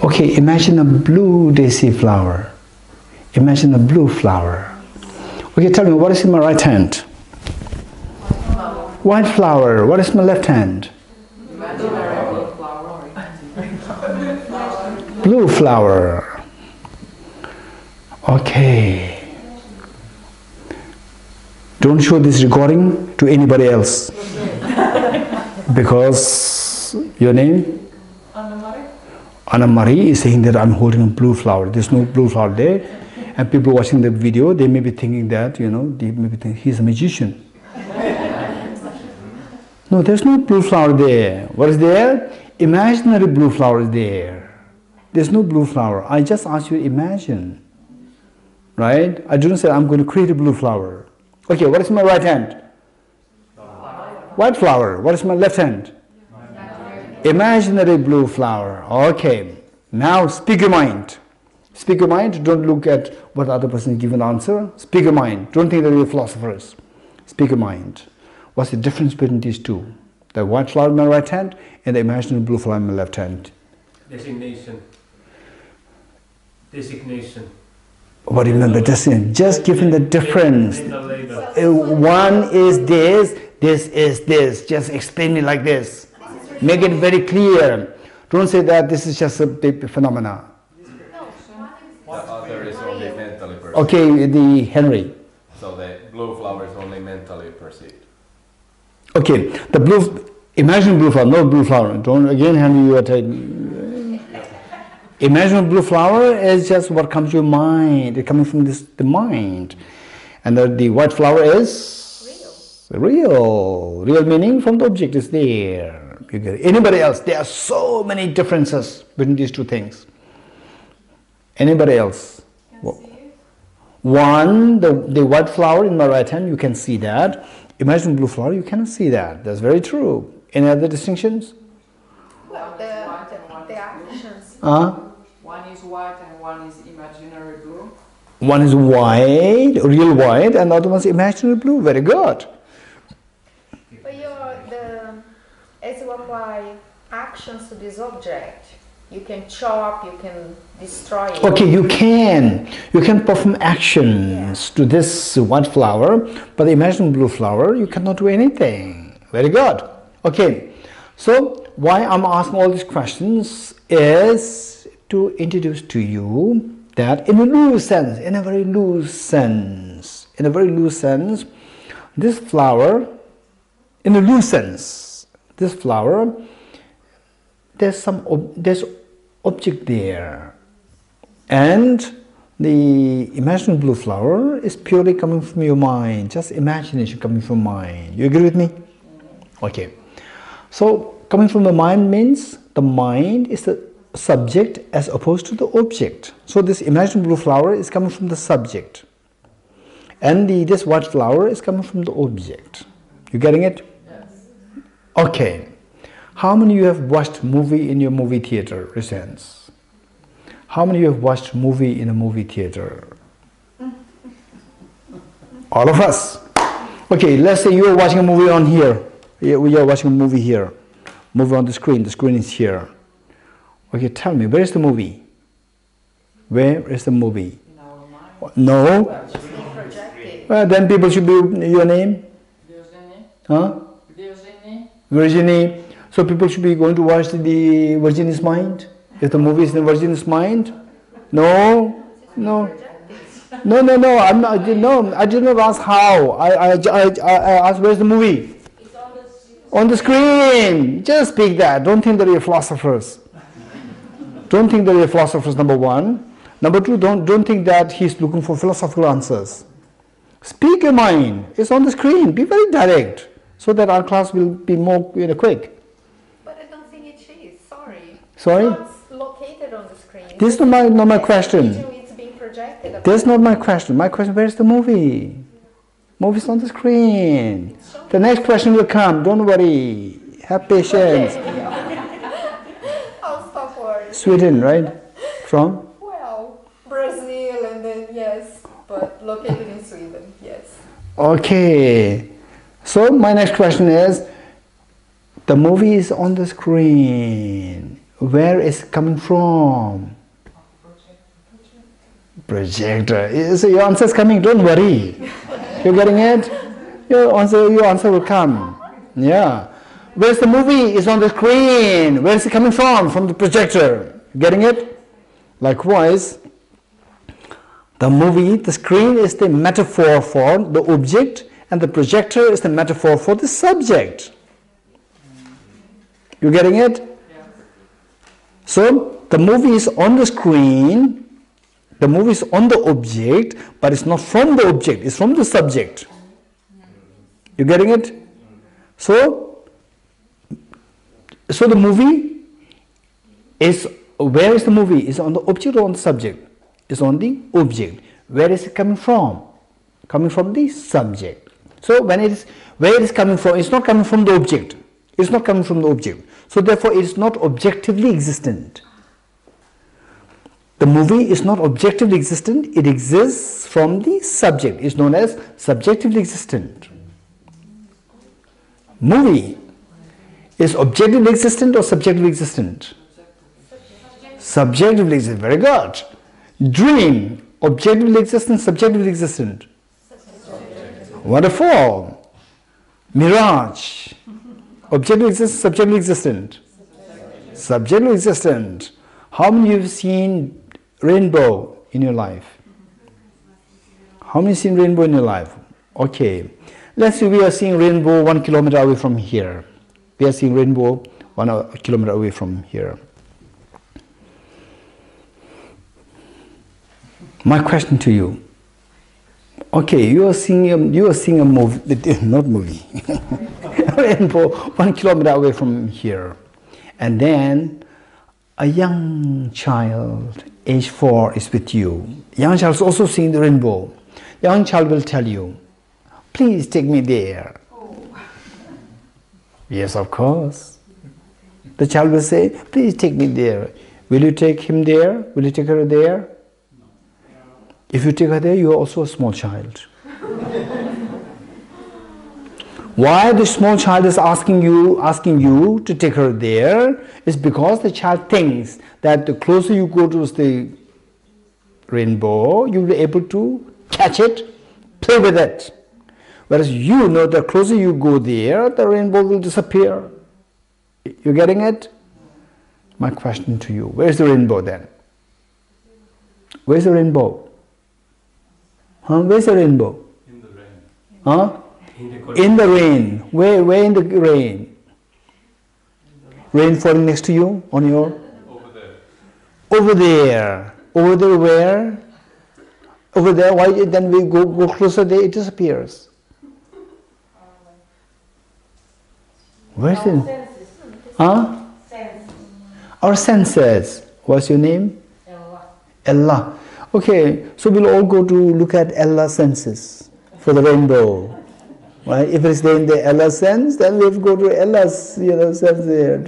Okay, imagine a blue daisy flower. Imagine a blue flower. Okay, tell me, what is in my right hand? White flower. What is my left hand? Blue flower. Okay. Don't show this recording to anybody else. Because your name? Anna Marie is saying that I'm holding a blue flower. There's no blue flower there. And people watching the video, they may be thinking that, they may be thinking he's a magician. No, there's no blue flower there. What is there? Imaginary blue flower is there. There's no blue flower. I just asked you to imagine. Right? I didn't say I'm going to create a blue flower. Okay, what is my right hand? White flower. What is my left hand? Imaginary blue flower. Okay. Now speak your mind. Speak your mind. Don't look at what the other person is giving an answer. Speak your mind. Don't think that you're philosophers. Speak your mind. What's the difference between these two? The white flower in my right hand and the imaginary blue flower in my left hand. Designation. What do you remember? Just give him the difference. One is this, this is this. Just explain it like this. Make it very clear. Don't say that this is just a big phenomena. The other is only mentally perceived. Okay, the Henry. So the blue blue flower is only mentally perceived. Okay, the blue, imagine blue flower, no blue flower. Don't again hand you a imagine blue flower is just what comes to your mind. It's coming from the mind. And the white flower is real. Real meaning from the object is there. You get it. Anybody else? There are so many differences between these two things. Anybody else? One, the white flower in my right hand, you can see that. Imagine blue flower, you cannot see that. That's very true. Any other distinctions? Well, the actions. One is white and one is imaginary blue. One is white, real white, and the other one is imaginary blue. Very good. But as you apply actions to this object, you can chop, you can destroy it. Okay, you can perform actions to this white flower, but imagine blue flower, you cannot do anything. Very good. Okay, so why I'm asking all these questions is to introduce to you that in a loose sense, in a very loose sense, this flower, in a loose sense, this flower, there's object there, and the imaginary blue flower is purely coming from your mind, just imagination coming from mind. You agree with me? Okay. So coming from the mind means the mind is the subject as opposed to the object. So this imaginary blue flower is coming from the subject, and this white flower is coming from the object. You getting it? Yes. Okay. How many of you have watched movie in your movie theater recent? How many of you have watched movie in a movie theater? All of us. Okay, let's say you are watching a movie on here. We are watching a movie here. Movie on the screen is here. Okay, tell me, where is the movie? Where is the movie? In our mind. No? Well, it's being projected. Then people should be your name? Virginie. Huh? Virginie. Virginie. So people should be going to watch the Virginie's Mind? If the movie is in Virginie's Mind? No? No. No, I'm not, no, I did not ask how. I asked where's the movie? It's on the screen. Just speak that. Don't think that you're philosophers. Don't think that you're philosophers, number one. Number two, don't think that he's looking for philosophical answers. Speak your mind. It's on the screen. Be very direct so that our class will be more quick. But I don't think it is. Sorry. Sorry? It's located on the screen. This is not my question. It's being projected. This is not my question. My question, where's the movie? Movie's on the screen. The next question will come. Don't worry. Have patience. I'll stop worrying. Sweden, right? From? Well, Brazil and then yes, but located in Sweden, yes. Okay. So my next question is, the movie is on the screen. Where is it coming from? Projector. So your answer is coming. Don't worry. You're getting it? Your answer will come. Yeah. Where's the movie? It's on the screen. Where is it coming from? From the projector. Getting it? Likewise, the movie, the screen is the metaphor for the object, and the projector is the metaphor for the subject. You getting it? Yeah. So the movie is on the screen, the movie is on the object, but it's not from the object, it's from the subject. You getting it? So the movie is, where is the movie? Is it on the object or on the subject? It's on the object. Where is it coming from? Coming from the subject. So where it is coming from, it's not coming from the object. It's not coming from the object. So therefore it is not objectively existent. The movie is not objectively existent, it exists from the subject. It's known as subjectively existent. Movie is objectively existent or subjectively existent? Subjectively existent. Very good. Dream, objectively existent, subjectively existent? Wonderful. Mirage, objectively existent, subjectively existent? Subjectively existent. How many of you have seen rainbow in your life? How many have seen rainbow in your life? Okay. Let's say we are seeing rainbow 1 kilometer away from here. We are seeing rainbow 1 kilometer away from here. My question to you. Okay, you are seeing a movie, not movie, rainbow 1 kilometer away from here. And then a young child, age 4, is with you. Young child is also seeing the rainbow. Young child will tell you, please take me there. Oh. Yes, of course. The child will say, please take me there. Will you take him there? Will you take her there? If you take her there, you are also a small child. Why the small child is asking you to take her there is because the child thinks that the closer you go to the rainbow, you'll be able to catch it, play with it. Whereas you know the closer you go there, the rainbow will disappear. You getting it? My question to you, where's the rainbow then? Where's the rainbow? Huh? Where's the rainbow? In the rain. Huh? In the rain. Where in the rain? Rain falling next to you on your? Over there. Over there. Over there where? Over there. Why then we go closer there, it disappears. Where's it? Huh? Our senses. What's your name? Ella. Okay, so we'll all go to look at Ella's senses for the rainbow. Right? If it's in the Ella sense, then we have to go to Ella's sense there.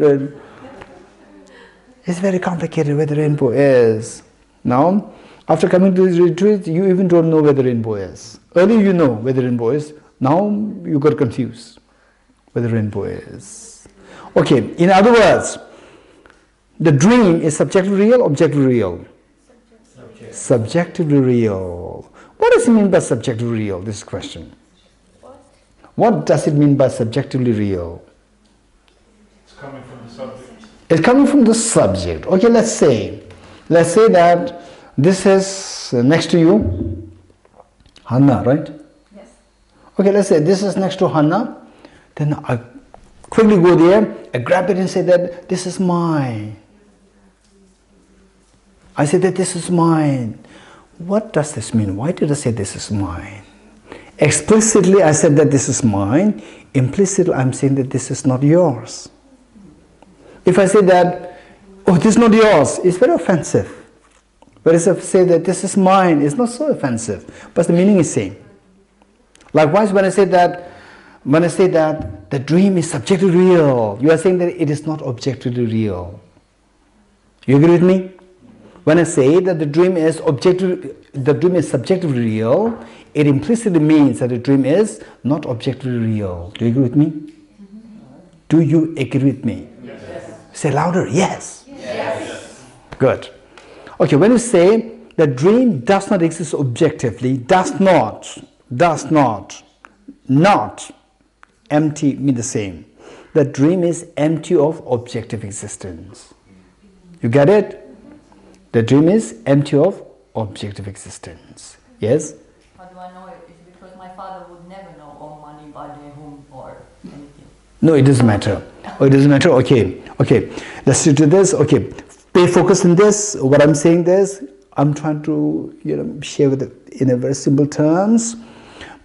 It's very complicated where the rainbow is. Now, after coming to this retreat, you even don't know where the rainbow is. Earlier you know where the rainbow is. Now you got confused where the rainbow is. Okay, in other words, the dream is subjectively real, objectively real? Subjectively real. What does it mean by subjectively real? This question. What does it mean by subjectively real? It's coming from the subject. It's coming from the subject. Okay, let's say that this is next to you, Hanna, right? Yes. Okay, let's say this is next to Hanna. Then I quickly go there, I grab it and say that this is mine. I say that this is mine. What does this mean? Why did I say this is mine? Explicitly I said that this is mine. Implicitly I'm saying that this is not yours. If I say that, oh, this is not yours, it's very offensive. Whereas if I say that this is mine, it's not so offensive, but the meaning is same. Likewise, when I say that the dream is subjectively real, you are saying that it is not objectively real. You agree with me? When I say that the dream is subjectively real, it implicitly means that the dream is not objectively real. Do you agree with me? Do you agree with me? Yes. Say louder, yes. Yes. Good. Okay, when you say the dream does not exist objectively, not, empty mean the same. The dream is empty of objective existence. You get it? The dream is empty of objective existence. Yes? How do I know it? It's because my father would never know all money by their home or anything. No, it doesn't matter. Oh, it doesn't matter. Okay. Let's do this. Okay. Pay focus in this. What I'm saying this, I'm trying to share with it in a very simple terms,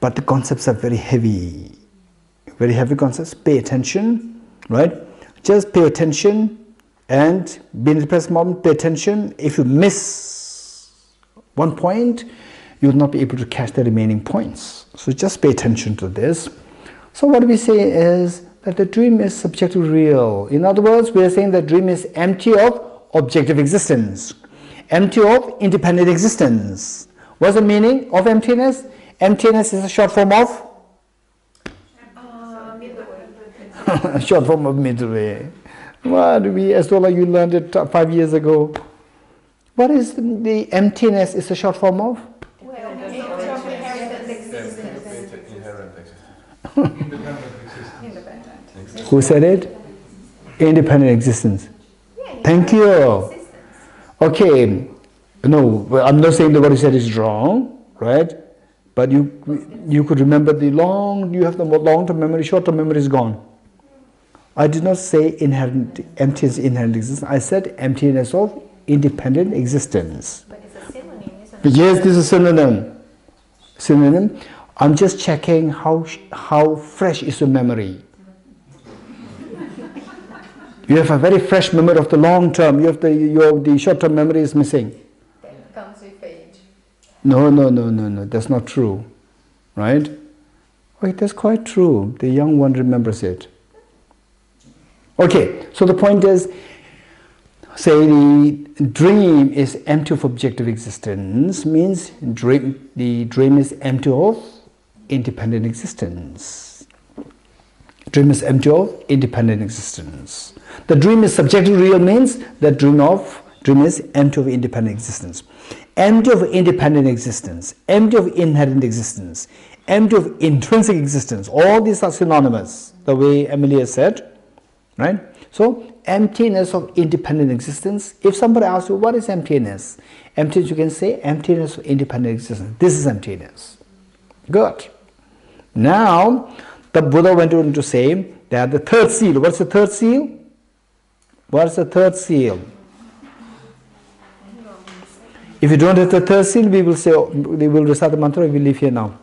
but the concepts are very heavy. Very heavy concepts. Pay attention, right? Just pay attention. And be in the present moment, pay attention. If you miss one point, you will not be able to catch the remaining points. So just pay attention to this. So what we say is that the dream is subjectively real. In other words, we are saying that dream is empty of objective existence, empty of independent existence. What's the meaning of emptiness? Emptiness is a short form of? Midway. Short form of midway. What as well as you learned it 5 years ago. What is the emptiness is a short form of? Inherent existence. Who said it? Independent existence. Thank you. Okay. No, I'm not saying that what you said is wrong, right? But you could remember you have the long-term memory, short-term memory is gone. I did not say emptiness inherent existence. I said emptiness of independent existence. But it's a synonym, isn't it? Yes, this is synonym. Synonym. I'm just checking how fresh is your memory. You have a very fresh memory of the long term. You have the short term memory is missing. That comes with age. No. That's not true, right? Wait, that's quite true. The young one remembers it. Okay, so the point is, say the dream is empty of objective existence, means the dream is empty of independent existence. Dream is empty of independent existence. The dream is subjectively real means the dream is empty of independent existence. Empty of independent existence, empty of inherent existence, empty of intrinsic existence. All these are synonymous, the way Emilia said. Right? So, emptiness of independent existence. If somebody asks you, what is emptiness? Emptiness, you can say, emptiness of independent existence. This is emptiness. Good. Now, the Buddha went on to say that the third seal. What's the third seal? What's the third seal? If you don't have the third seal, we will recite the mantra, we will leave here now.